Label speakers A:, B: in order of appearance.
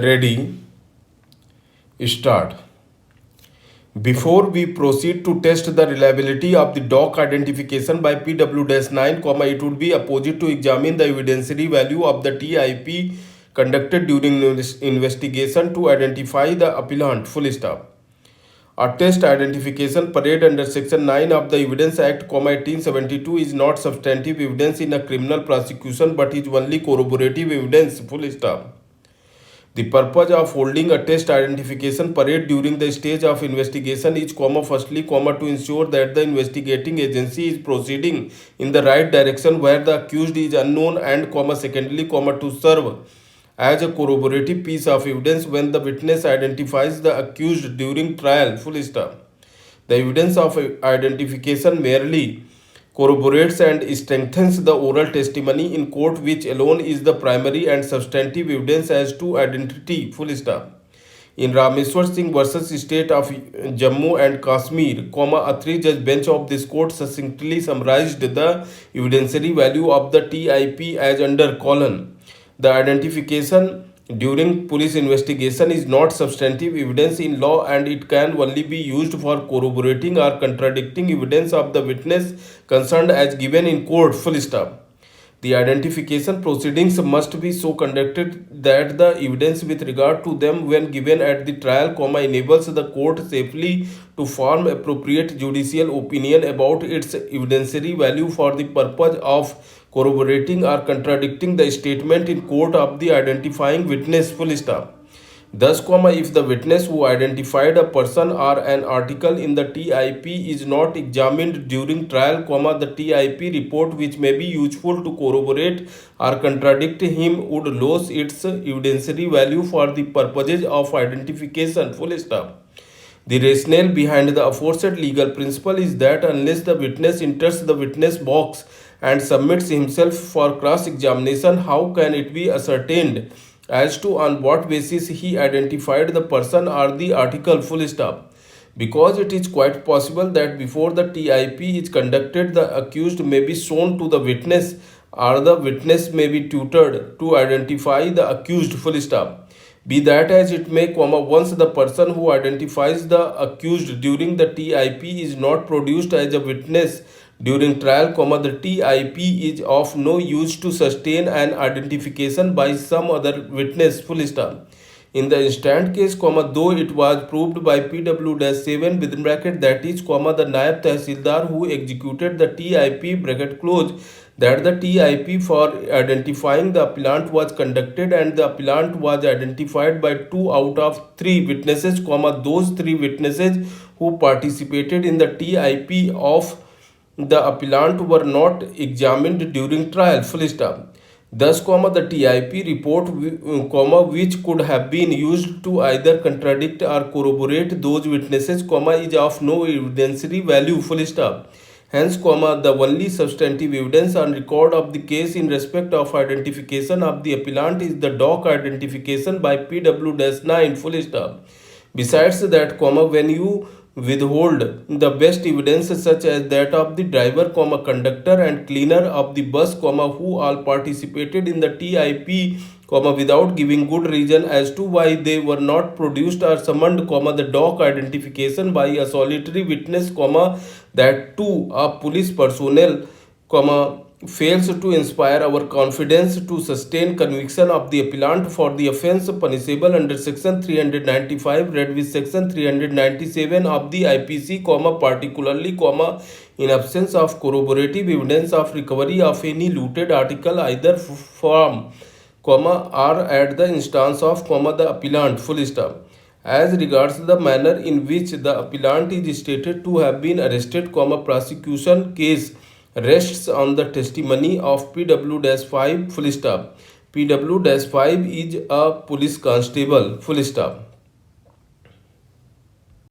A: Ready, start. Before we proceed to test the reliability of the doc identification by PW-9, it would be apposite to examine the evidentiary value of the TIP conducted during investigation to identify the appellant. Full stop. A test identification parade under Section 9 of the Evidence Act, 1872 is not substantive evidence in a criminal prosecution but is only corroborative evidence. Full stop. The purpose of holding a test identification parade during the stage of investigation is, firstly, to ensure that the investigating agency is proceeding in the right direction where the accused is unknown, and, secondly, to serve as a corroborative piece of evidence when the witness identifies the accused during trial. Full stop. The evidence of identification merely corroborates and strengthens the oral testimony in court, which alone is the primary and substantive evidence as to identity. Full stop. In Rameswar Singh versus State of Jammu and Kashmir, a three-judge bench of this court succinctly summarized the evidentiary value of the TIP as under colon. The identification during police investigation is not substantive evidence in law, and it can only be used for corroborating or contradicting evidence of the witness concerned as given in court. Full stop. The identification proceedings must be so conducted that the evidence with regard to them when given at the trial, enables the court safely to form appropriate judicial opinion about its evidentiary value for the purpose of corroborating or contradicting the statement in court of the identifying witness. Full stop. Thus, if the witness who identified a person or an article in the TIP is not examined during trial, the TIP report, which may be useful to corroborate or contradict him, would lose its evidentiary value for the purposes of identification. Full stop. The rationale behind the aforesaid legal principle is that unless the witness enters the witness box and submits himself for cross-examination, how can it be ascertained as to on what basis he identified the person or the article. Full stop. Because it is quite possible that before the TIP is conducted, the accused may be shown to the witness, or the witness may be tutored to identify the accused. Full stop. Be that as it may, once the person who identifies the accused during the TIP is not produced as a witness during trial, the TIP is of no use to sustain an identification by some other witness. Full stop. In the instant case, though it was proved by PW-7 within bracket, that is, the Naib Tehsildar who executed the TIP bracket close, that the TIP for identifying the appellant was conducted and the appellant was identified by 2 out of 3 witnesses, those 3 witnesses who participated in the TIP of the appellant were not examined during trial. Full stop. Thus, the TIP report, which could have been used to either contradict or corroborate those witnesses, is of no evidentiary value. Full stop. Hence, the only substantive evidence on record of the case in respect of identification of the appellant is the doc identification by PW-9. Full stop. Besides that, when you withhold the best evidence such as that of the driver, conductor and cleaner of the bus, who all participated in the TIP, without giving good reason as to why they were not produced or summoned, the doc identification by a solitary witness, that too a police personnel, fails to inspire our confidence to sustain conviction of the appellant for the offence punishable under section 395 read with section 397 of the IPC, particularly, in absence of corroborative evidence of recovery of any looted article either from, or at the instance of, the appellant. Full stop. As regards the manner in which the appellant is stated to have been arrested, prosecution case rests on the testimony of PW-5. Full stop. PW-5 is a police constable. Full stop.